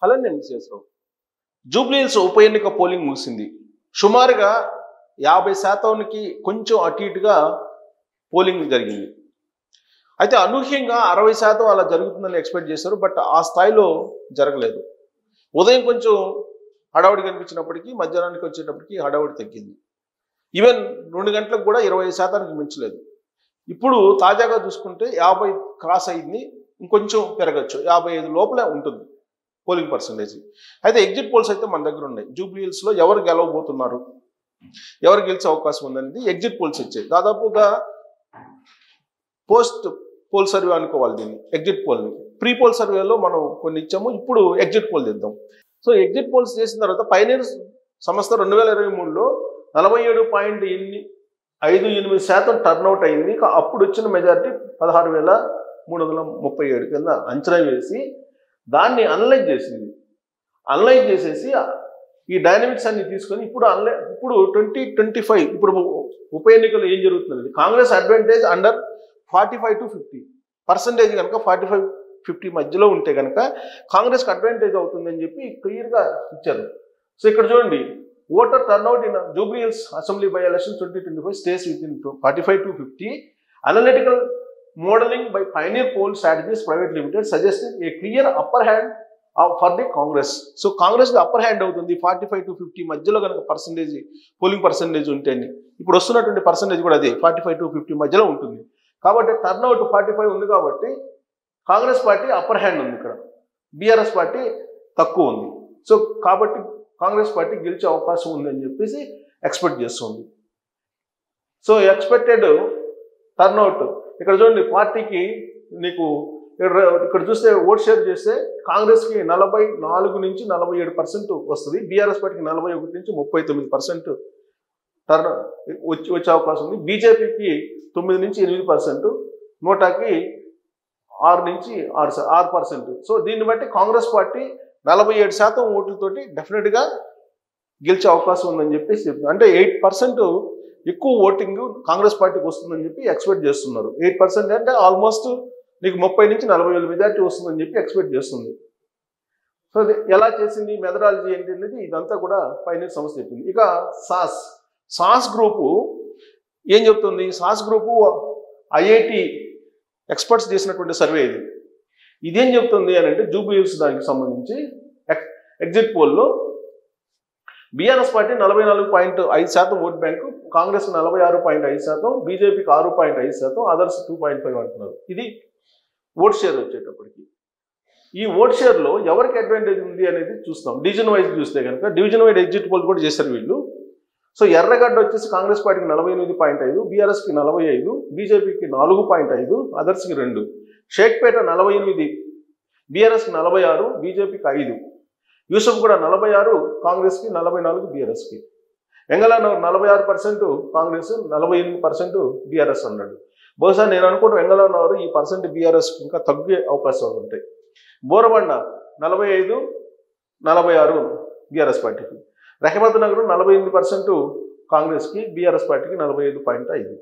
అలానే మిస్సెస్రావు జూబ్లీహిల్స్ ఉప ఎన్నిక పోలింగ్ ముగిసింది. సుమారుగా 50% కొంచెం అటు ఇటుగా పోలింగ్ జరిగింది. అయితే అనూహ్యంగా 60% అలా జరుగుతుందని ఎక్స్పెక్ట్ చేశారు. బట్ ఆ స్థాయిలో జరగలేదు. ఉదయం కొంచెం హడావుడి కనిపించినప్పటికీ మధ్యాహ్నానికి వచ్చేటప్పటికి హడావుడి తగ్గింది. ఈవెన్ 2 గంటలకు కూడా 25% మించలేదు. ఇప్పుడు తాజాగా చూసుకుంటే 50 క్రాస్ అయింది. ఇంకొంచెం పెరగచ్చు, 55 లోపలే ఉంటుంది పోలింగ్ పర్సంటేజ్. అయితే ఎగ్జిట్ పోల్స్ అయితే మన దగ్గర ఉన్నాయి. జూబ్లీహిల్స్లో ఎవరు గెలవబోతున్నారు, ఎవరు గెలిచే అవకాశం ఉందనేది ఎగ్జిట్ పోల్స్ ఇచ్చాయి. దాదాపుగా పోస్ట్ పోల్ సర్వే అనుకోవాలి దీన్ని, ఎగ్జిట్ పోల్ని. ప్రీ పోల్ సర్వేలో మనం కొన్ని ఇచ్చాము, ఇప్పుడు ఎగ్జిట్ పోల్ చేద్దాం. సో ఎగ్జిట్ పోల్స్ చేసిన తర్వాత పైనీర్ సంస్థ 2023లో 47.58% టర్న్అవుట్ అయింది. అప్పుడు వచ్చిన మెజారిటీ 16,337 కింద అంచనా వేసి దాన్ని అనలైజ్ చేసింది. అనలైజ్ చేసేసి ఈ డైనమిక్స్ అన్ని తీసుకొని ఇప్పుడు 2025 ఇప్పుడు ఉప ఎన్నికలు ఏం జరుగుతుంది, కాంగ్రెస్ అడ్వాంటేజ్ అండర్ 45 to 50% కనుక 45-50 మధ్యలో ఉంటే కనుక కాంగ్రెస్కి అడ్వాంటేజ్ అవుతుందని చెప్పి క్లియర్గా ఇచ్చారు. సో ఇక్కడ చూడండి, voter turnout in Jubilee Hills assembly by election 2025 stays within 45 to 50. Analytical modelling by pioneer poll strategies private limited suggested a clear upper hand for the Congress. So కాంగ్రెస్కి అప్పర్ హ్యాండ్ అవుతుంది 45 to 50 మధ్యలో కనుక పోలింగ్ పర్సంటేజ్ ఉంటే. ఇప్పుడు వస్తున్నటువంటి percentage కూడా అదే 45 to 50 మధ్యలో ఉంటుంది. కాబట్టి టర్న్అవుట్ 45 ఉంది కాబట్టి కాంగ్రెస్ పార్టీ అప్పర్ హ్యాండ్ ఉంది, ఇక్కడ బీఆర్ఎస్ పార్టీ తక్కువ ఉంది. సో కాబట్టి కాంగ్రెస్ పార్టీ గెలిచే అవకాశం ఉందని చెప్పేసి ఎక్స్పెక్ట్ చేస్తుంది. సో ఎక్స్పెక్టెడ్ టర్న్అవుట్ ఇక్కడ చూడండి, పార్టీకి నీకు ఇక్కడ చూస్తే ఓట్ షేర్ చేస్తే కాంగ్రెస్కి 44 నుంచి 47% వస్తుంది, బీఆర్ఎస్ పార్టీకి 41 నుంచి 39% టర్న్ వచ్చే అవకాశం ఉంది. బీజేపీకి 9 నుంచి 8%, నోటాకి 6 నుంచి 6%. సో దీన్ని బట్టి కాంగ్రెస్ పార్టీ 47% ఓట్లతోటి డెఫినెట్గా గెలిచే అవకాశం ఉందని చెప్పేసి చెప్తున్నారు. అంటే 8% ఎక్కువ ఓటింగ్ కాంగ్రెస్ పార్టీకి వస్తుందని చెప్పి ఎక్స్పెక్ట్ చేస్తున్నారు. 8% అంటే ఆల్మోస్ట్ నీకు 30 నుంచి 40 వేల మెజార్టీ వస్తుందని చెప్పి ఎక్స్పెక్ట్ చేస్తుంది. సో అది ఎలా చేసింది, మెథడాలజీ ఏంటి అనేది ఇదంతా కూడా పైనీర్ సంస్థ చెప్పింది. ఇక సాస్ గ్రూపు ఏం చెప్తుంది, సాస్ గ్రూపు ఐఐటి ఎక్స్పర్ట్స్ చేసినటువంటి సర్వే ఇది. ఇదేం చెప్తుంది అని అంటే జూబ్లీహిల్స్ దానికి సంబంధించి ఎగ్జిట్ పోల్లో BRS party 44.5% vote bank, Congress 46.5%, బీజేపీకి 6.5%, అదర్స్ 2.5 అంటున్నారు. ఇది ఓట్ షేర్ వచ్చేటప్పటికి. ఈ ఓట్ షేర్లో ఎవరికి అడ్వాంటేజ్ ఉంది అనేది చూస్తాం. డివిజన్ వైజ్ చూస్తే కనుక డివిజన్ వైజ్ ఎగ్జిట్ పోల్ కూడా చేశారు వీళ్ళు. సో ఎర్రగడ్డ వచ్చేసి కాంగ్రెస్ పార్టీకి 48.5, బీఆర్ఎస్కి 45, బీజేపీకి 4.5, అదర్స్కి 2. షేక్పేట 48, బీఆర్ఎస్కి 46, బీజేపీకి 5. యూసఫ్ కూడా 46, కాంగ్రెస్కి 44, బీఆర్ఎస్కి. వెంగళనగర్ 46% కాంగ్రెస్, 48% బీఆర్ఎస్ అన్నాడు. బహుశా నేను అనుకుంటే వెంగళనగర్ ఈ పర్సెంట్ బీఆర్ఎస్కి ఇంకా తగ్గే అవకాశాలు ఉంటాయి. బోరబండ 45, 46 బీఆర్ఎస్ పార్టీకి. రహమత్ నగర్ 48% కాంగ్రెస్కి, బీఆర్ఎస్ పార్టీకి 45.5.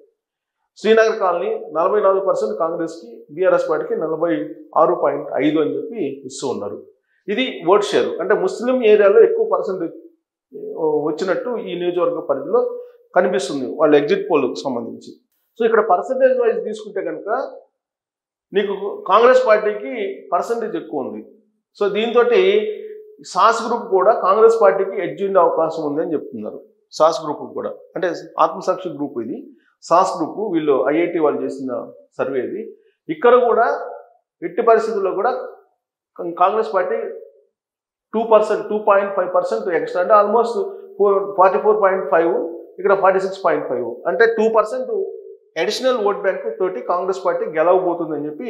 శ్రీనగర్ కాలనీ 44% కాంగ్రెస్కి, బీఆర్ఎస్ పార్టీకి 46.5 అని చెప్పి ఇస్తూ ఉన్నారు. ఇది ఓట్ షేర్, అంటే ముస్లిం ఏరియాలో ఎక్కువ పర్సెంట్ వచ్చినట్టు ఈ నియోజకవర్గ పరిధిలో కనిపిస్తుంది వాళ్ళ ఎగ్జిట్ పోల్కి సంబంధించి. సో ఇక్కడ పర్సంటేజ్ వైజ్ తీసుకుంటే కనుక నీకు కాంగ్రెస్ పార్టీకి పర్సంటేజ్ ఎక్కువ ఉంది. సో దీంతో సాస్ గ్రూప్ కూడా కాంగ్రెస్ పార్టీకి ఎడ్జ్ ఉండే అవకాశం ఉంది అని చెప్తున్నారు. సాస్ గ్రూప్ కూడా అంటే ఆత్మసాక్షి గ్రూప్, ఇది సాస్ గ్రూప్, వీళ్ళు ఐఐటి వాళ్ళు చేసిన సర్వే ఇది. ఇక్కడ కూడా ఎట్టి పరిస్థితుల్లో కూడా కాంగ్రెస్ పార్టీ 2.5% ఎక్స్ట్రా, అంటే ఆల్మోస్ట్ 44.5, ఇక్కడ 46.5, అంటే 2% అడిషనల్ ఓట్ బ్యాంక్ తోటి కాంగ్రెస్ పార్టీ గెలవబోతుందని చెప్పి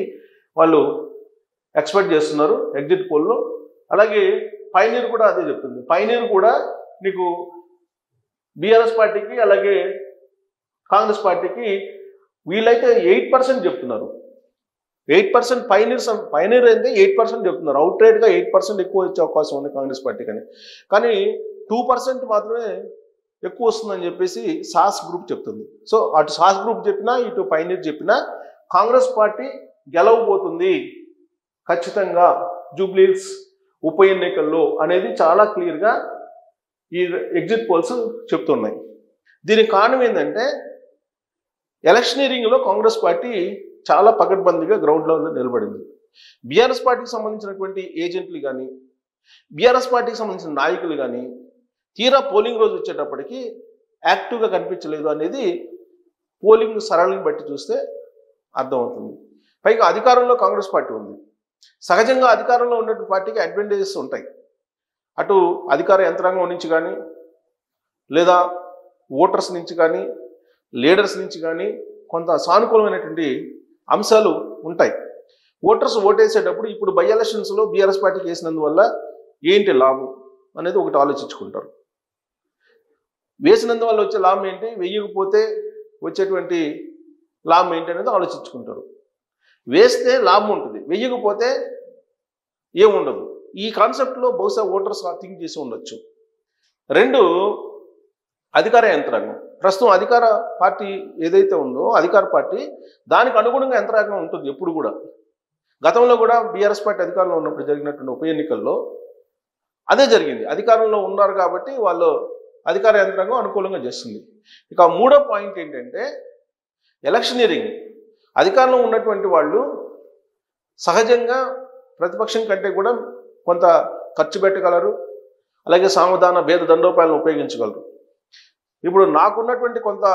వాళ్ళు ఎక్స్పెక్ట్ చేస్తున్నారు ఎగ్జిట్ పోల్లో. అలాగే పైనీర్ కూడా అదే చెప్తుంది. పైనీర్ కూడా నీకు బీఆర్ఎస్ పార్టీకి అలాగే కాంగ్రెస్ పార్టీకి వీళ్ళైతే 8% చెప్తున్నారు. 8% పైనీర్ అయితే 8% చెప్తున్నారు. అవుట్ రైట్గా 8% ఎక్కువ వచ్చే అవకాశం ఉంది కాంగ్రెస్ పార్టీకి అని. కానీ 2% మాత్రమే ఎక్కువ వస్తుందని చెప్పేసి సాస్ గ్రూప్ చెప్తుంది. సో అటు సాస్ గ్రూప్ చెప్పినా ఇటు పైనీర్ చెప్పినా కాంగ్రెస్ పార్టీ గెలవబోతుంది ఖచ్చితంగా జూబ్లీహిల్స్ ఉప ఎన్నికల్లో అనేది చాలా క్లియర్గా ఈ ఎగ్జిట్ పోల్స్ చెప్తున్నాయి. దీనికి కారణం ఏంటంటే ఎలక్షనీరింగ్లో కాంగ్రెస్ పార్టీ చాలా పకడ్బందీగా గ్రౌండ్ లెవెల్లో నిలబడింది. బీఆర్ఎస్ పార్టీకి సంబంధించినటువంటి ఏజెంట్లు కానీ బీఆర్ఎస్ పార్టీకి సంబంధించిన నాయకులు కానీ తీరా పోలింగ్ రోజు వచ్చేటప్పటికి యాక్టివ్గా కనిపించలేదు అనేది పోలింగ్ సరళిని బట్టి చూస్తే అర్థమవుతుంది. పైగా అధికారంలో కాంగ్రెస్ పార్టీ ఉంది. సహజంగా అధికారంలో ఉన్నటువంటి పార్టీకి అడ్వాంటేజెస్ ఉంటాయి. అటు అధికార యంత్రాంగం నుంచి కానీ లేదా ఓటర్స్ నుంచి కానీ లీడర్స్ నుంచి కానీ కొంత సానుకూలమైనటువంటి అంశాలు ఉంటాయి. ఓటర్స్ ఓటేసేటప్పుడు ఇప్పుడు బై ఎలక్షన్స్లో బీఆర్ఎస్ పార్టీకి వేసినందువల్ల ఏంటి లాభం అనేది ఒకటి ఆలోచించుకుంటారు. వేసినందువల్ల వచ్చే లాభం ఏంటి, వెయ్యకపోతే వచ్చేటువంటి లాభం ఏంటి అనేది ఆలోచించుకుంటారు. వేస్తే లాభం ఉంటుంది, వెయ్యకపోతే ఏముండదు. ఈ కాన్సెప్ట్లో బహుశా ఓటర్స్ థింక్ చేసి ఉండొచ్చు. రెండు, అధికార యంత్రాంగం. ప్రస్తుతం అధికార పార్టీ ఏదైతే ఉందో అధికార పార్టీ దానికి అనుగుణంగా యంత్రాంగం ఉంటుంది ఎప్పుడు కూడా. గతంలో కూడా బీఆర్ఎస్ పార్టీ అధికారంలో ఉన్నప్పుడు జరిగినటువంటి ఉప ఎన్నికల్లో అదే జరిగింది. అధికారంలో ఉన్నారు కాబట్టి వాళ్ళు అధికార యంత్రాంగం అనుకూలంగా చేస్తుంది. ఇక మూడో పాయింట్ ఏంటంటే ఎలక్షనీరింగ్. అధికారంలో ఉన్నటువంటి వాళ్ళు సహజంగా ప్రతిపక్షం కంటే కూడా కొంత ఖర్చు పెట్టగలరు, అలాగే సావధాన భేద దండోపాయాలను ఉపయోగించగలరు. ఇప్పుడు నాకున్నటువంటి కొంత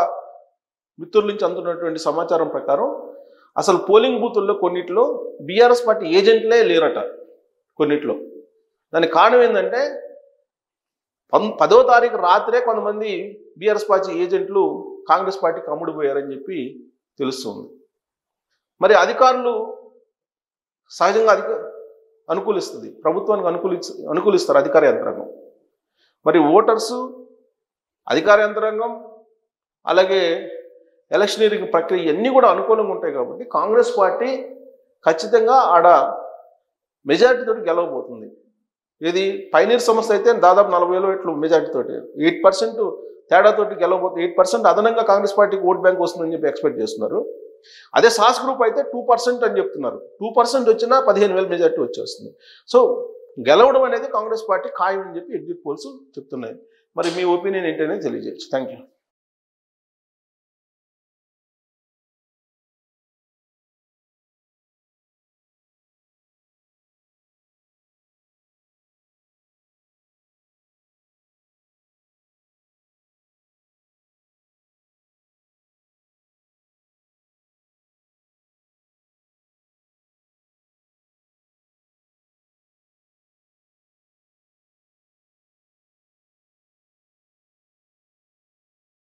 మిత్రుల నుంచి అందుతున్నటువంటి సమాచారం ప్రకారం అసలు పోలింగ్ బూతుల్లో కొన్నిట్లో బీఆర్ఎస్ పార్టీ ఏజెంట్లే లేరట కొన్నిట్లో. దానికి కారణం ఏంటంటే 10వ తారీఖు రాత్రే కొంతమంది బీఆర్ఎస్ పార్టీ ఏజెంట్లు కాంగ్రెస్ పార్టీకి అమ్ముడుపోయారని చెప్పి తెలుస్తుంది. మరి అధికారులు సహజంగా అనుకూలిస్తుంది, ప్రభుత్వానికి అనుకూలిస్తారు అధికార యంత్రాంగం. మరి ఓటర్సు, అధికార యంత్రాంగం, అలాగే ఎలక్షనీరింగ్ ప్రక్రియ ఇవన్నీ కూడా అనుకూలంగా ఉంటాయి కాబట్టి కాంగ్రెస్ పార్టీ ఖచ్చితంగా ఆడ మెజారిటీతో గెలవబోతుంది. ఇది పైనీర్ సంస్థ అయితే దాదాపు 40,000 ఓట్లు మెజారిటీతోటి 8% తేడాతోటి గెలవబోతుంది. 8% అదనంగా కాంగ్రెస్ పార్టీకి ఓట్ బ్యాంక్ వస్తుందని చెప్పి ఎక్స్పెక్ట్ చేస్తున్నారు. అదే సాస్ గ్రూప్ అయితే 2% అని చెప్తున్నారు. 2% వచ్చినా 15,000 మెజారిటీ వచ్చేస్తుంది. సో గెలవడం అనేది కాంగ్రెస్ పార్టీ ఖాయం అని చెప్పి ఎగ్జిట్ పోల్స్ చెప్తున్నాయి. మరి మీ ఒపీనియన్ ఏంటనేది తెలియజేయచ్చు. Thank you.